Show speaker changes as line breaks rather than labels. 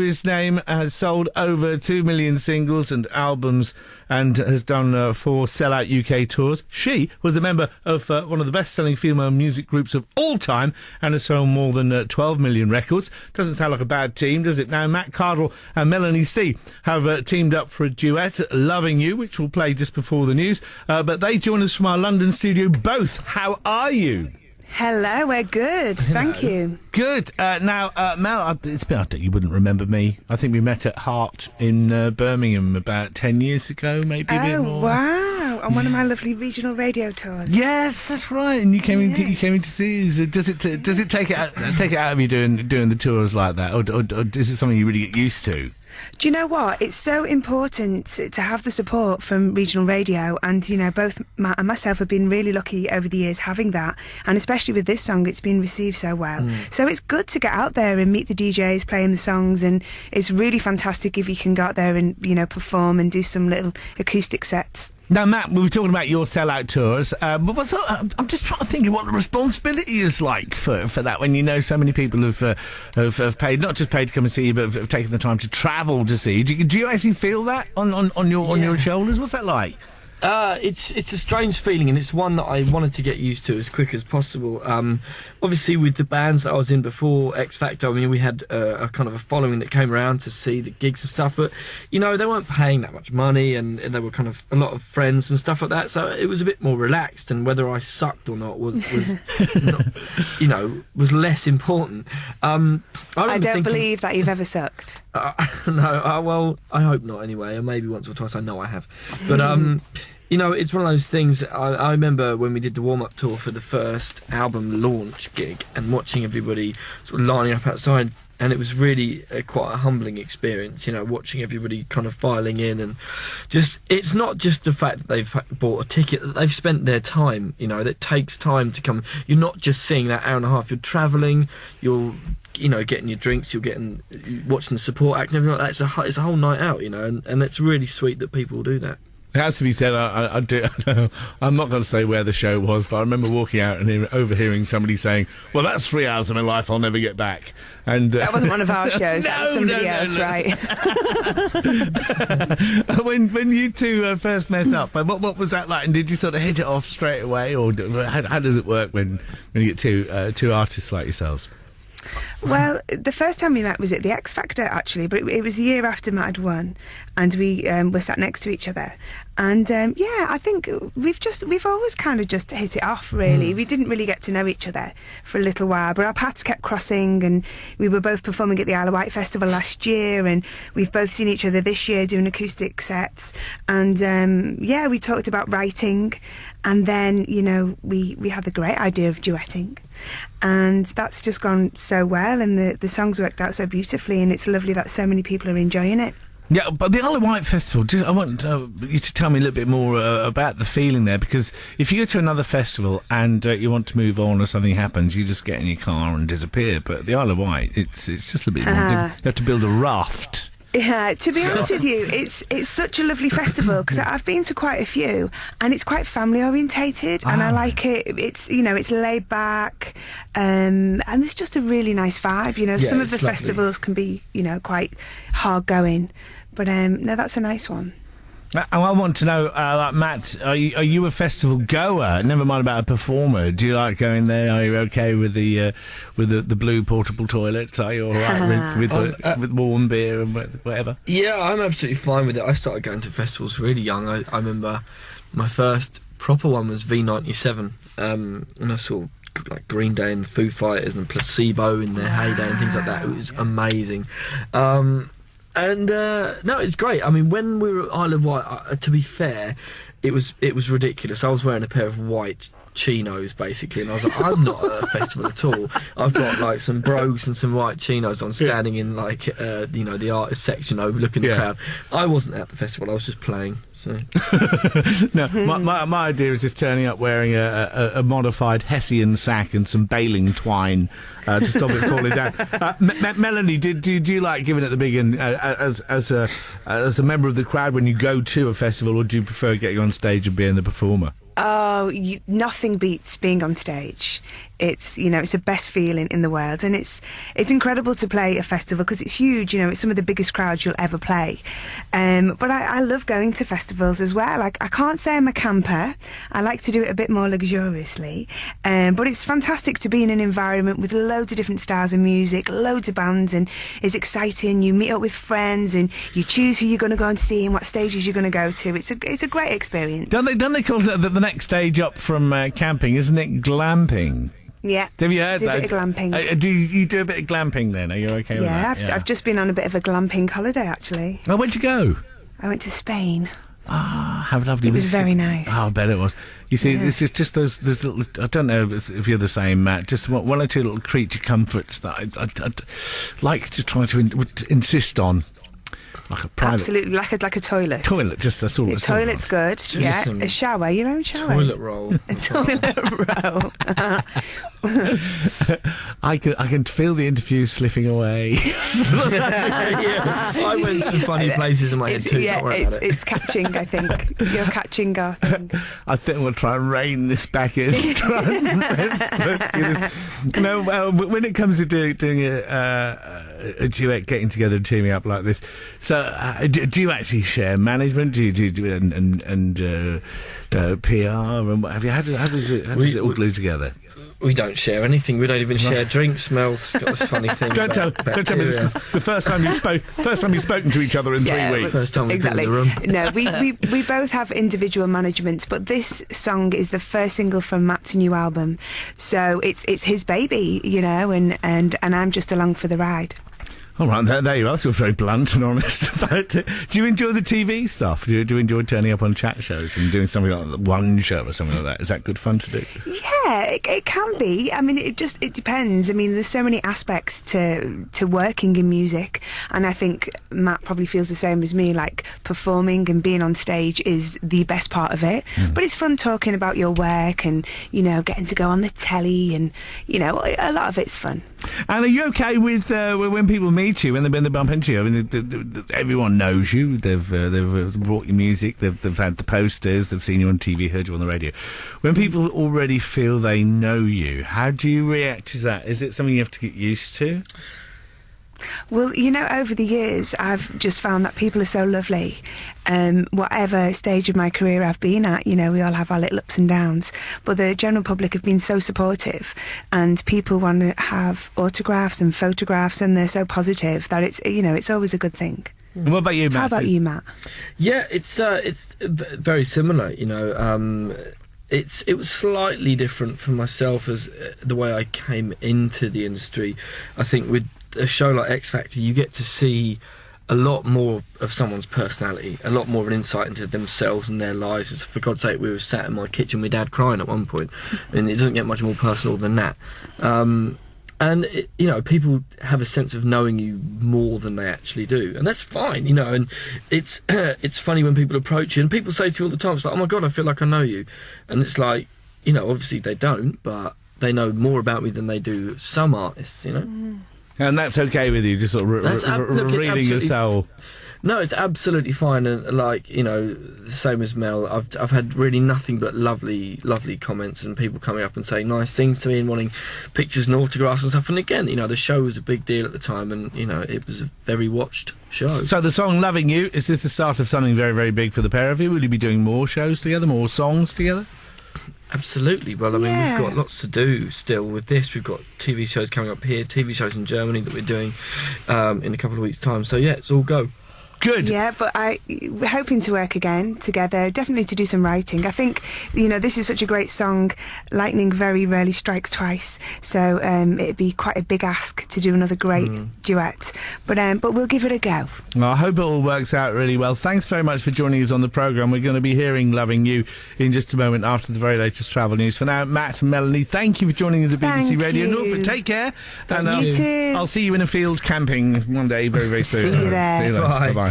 his name, has sold over 2 million singles and albums and has done 4 sellout UK tours. She was a member of one of the best-selling female music groups of all time and has sold more than 12 million records. Doesn't sound like a bad team, does it? Now, Matt Cardle and Melanie C have teamed up for a duet, Loving You, which we'll play just before the news. But they join us from our London studio. Both, how are you?
Hello, we're good. Thank you.
Good. Now, Mel, you wouldn't remember me. I think we met at Heart in Birmingham about 10 years ago, maybe a bit more.
Oh, wow. On one of my lovely regional radio tours.
Yes, that's right. And you came in to see us. Does it take it out of you doing the tours like that, or is it something you really get used to?
Do you know what? It's so important to have the support from regional radio, and both Matt and myself have been really lucky over the years having that, and especially with this song, it's been received so well. So it's good to get out there and meet the DJs playing the songs, and it's really fantastic if you can go out there and perform and do some little acoustic sets.
Now, Matt, we were talking about your sellout tours, but I'm just trying to think of what the responsibility is like for that when so many people have paid, not just paid to come and see you, but have taken the time to travel to see you. Do you actually feel that on your shoulders? What's that like?
It's a strange feeling, and it's one that I wanted to get used to as quick as possible. Obviously, with the bands that I was in before X Factor, I mean, we had a kind of a following that came around to see the gigs and stuff, but they weren't paying that much money, and they were kind of a lot of friends and stuff like that. So it was a bit more relaxed, and whether I sucked or not was not, was less important.
I don't believe that you've ever sucked.
No, well, I hope not anyway, or maybe once or twice. I know I have, but it's one of those things. I remember when we did the warm-up tour for the first album launch gig and watching everybody sort of lining up outside, and it was really quite a humbling experience, watching everybody kind of filing in, and it's not just the fact that they've bought a ticket, that they've spent their time, that takes time to come. You're not just seeing that hour and a half, you're travelling, you're getting your drinks, watching the support act and everything like that. It's a whole night out, and it's really sweet that people do that.
It has to be said, I'm not going to say where the show was, but I remember walking out and overhearing somebody saying, well, that's 3 hours of my life I'll never get back. And
that wasn't one of our shows, that was somebody else, right?
When you two first met up, what was that like? And did you sort of hit it off straight away, or how does it work when you get two artists like yourselves?
Well, the first time we met was at the X Factor, actually, but it was the year after Matt had won, and we were sat next to each other. And I think we've always kind of just hit it off, really. We didn't really get to know each other for a little while, but our paths kept crossing, and we were both performing at the Isle of Wight Festival last year, and we've both seen each other this year doing acoustic sets. And we talked about writing, and then we had the great idea of duetting, and that's just gone so well, and the songs worked out so beautifully, and it's lovely that so many people are enjoying it.
Yeah, but the Isle of Wight Festival, I want you to tell me a little bit more about the feeling there, because if you go to another festival and you want to move on or something happens, you just get in your car and disappear. But the Isle of Wight, it's just a bit more difficult. You have to build a raft.
Yeah, to be honest with you, it's such a lovely festival, because I've been to quite a few, and it's quite family orientated, and I like it. It's it's laid back, and there's just a really nice vibe. Some of the lovely festivals can be quite hard going, but no, that's a nice one.
I want to know, Matt, are you a festival goer? Never mind about a performer. Do you like going there? Are you okay with the blue portable toilets? Are you all right with warm beer and whatever?
Yeah, I'm absolutely fine with it. I started going to festivals really young. I remember my first proper one was V97, and I saw like Green Day and Foo Fighters and Placebo in their heyday and things like that. It was amazing. No, it's great. I mean, when we were at Isle of Wight, to be fair, it was ridiculous. I was wearing a pair of white chinos, basically, and I was like, I'm not at a festival at all. I've got like some brogues and some white chinos on, standing in like the artist section overlooking the crowd. I wasn't at the festival. I was just playing. So.
No, my idea is just turning up wearing a modified Hessian sack and some baling twine to stop it falling down. Melanie, do you like giving it the big one as a member of the crowd when you go to a festival, or do you prefer getting on stage and being the performer?
Oh, nothing beats being on stage. it's it's the best feeling in the world, and it's incredible to play a festival because it's huge. It's some of the biggest crowds you'll ever play. But I love going to festivals as well. Like, I can't say I'm a camper. I like to do it a bit more luxuriously. But it's fantastic to be in an environment with loads of different styles of music, loads of bands, and it's exciting. You meet up with friends and you choose who you're going to go and see and what stages you're going to go to. It's a great experience.
Don't they call it the next stage up from camping? Isn't it glamping?
Yeah.
Have you heard
that?
A
bit of glamping.
Do you do a bit of glamping then? Are you okay with that?
I've just been on a bit of a glamping holiday, actually.
Oh, where'd you go?
I went to Spain.
Ah, how lovely.
It was very nice.
Oh, I bet it was. You see, it's just those little, I don't know if you're the same, Matt, just one or two little creature comforts that I'd like to try to insist on. Like a private...
Absolutely, like a toilet.
Toilet, just that's all.
A toilet's good. Yeah, a shower, your own shower.
Toilet roll.
A toilet roll.
I can feel the interview slipping away.
I went to funny places in my head too.
Yeah, it's catching. I think you're catching our thing.
I think we'll try and rein this back in. Let's do this. No, when it comes to doing a duet, getting together and teaming up like this, so do you actually share management? Do you do and PR and what have you? How does it all glue together?
We don't share anything. We don't even share drinks. Mel's got this funny thing. Don't tell
me this is the first time you've spoken to each other in 3 weeks.
First time we've been in the room.
No, we both have individual management, but this song is the first single from Matt's new album, so it's his baby, and I'm just along for the ride.
All right, there you are. So very blunt and honest about it. Do you enjoy the TV stuff? Do you enjoy turning up on chat shows and doing something like the One Show or something like that? Is that good fun to do?
Yeah, it can be. I mean, it depends. I mean, there's so many aspects to working in music, and I think Matt probably feels the same as me. Like, performing and being on stage is the best part of it. But it's fun talking about your work and getting to go on the telly, and a lot of it's fun.
And are you okay with when people meet you, when they bump into you? I mean, everyone knows you. They've brought you music. They've had the posters. They've seen you on TV, heard you on the radio. When people already feel they know you, how do you react to that? Is it something you have to get used to?
Well, over the years, I've just found that people are so lovely. Whatever stage of my career I've been at, we all have our little ups and downs. But the general public have been so supportive, and people want to have autographs and photographs, and they're so positive that it's always a good thing.
And what about you, Matt?
How about you, Matt?
Yeah, it's very similar. It was slightly different for myself as the way I came into the industry. I think with a show like X Factor, you get to see a lot more of someone's personality, a lot more of an insight into themselves and their lives. As for God's sake, we were sat in my kitchen with Dad crying at one point, and it doesn't get much more personal than that. People have a sense of knowing you more than they actually do, and that's fine, and it's it's funny when people approach you and people say to you all the time, it's like, oh my God, I feel like I know you, and it's like, obviously they don't, but they know more about me than they do some artists,
And that's okay with you, just sort of revealing yourself?
No, it's absolutely fine, and the same as Mel, I've had really nothing but lovely comments and people coming up and saying nice things to me and wanting pictures and autographs and stuff. And again, the show was a big deal at the time, and it was a very watched show. So
the song "Loving You," is this the start of something very, very big for the pair of you? Will you be doing more shows together, more songs together?
Absolutely. Well, I mean, we've got lots to do still with this. We've got TV shows coming up here, TV shows in Germany that we're doing in a couple of weeks' time. So yeah, it's all go.
Good.
Yeah, but we're hoping to work again together, definitely to do some writing. I think, this is such a great song. Lightning very rarely strikes twice, so it'd be quite a big ask to do another great duet. But we'll give it a go.
Well, I hope it all works out really well. Thanks very much for joining us on the programme. We're going to be hearing Loving You in just a moment after the very latest travel news. For now, Matt and Melanie, thank you for joining us at BBC Radio Norfolk. Take care.
And you too.
I'll see you in a field camping one day very, very soon.
See you there.
See you later. Bye-bye.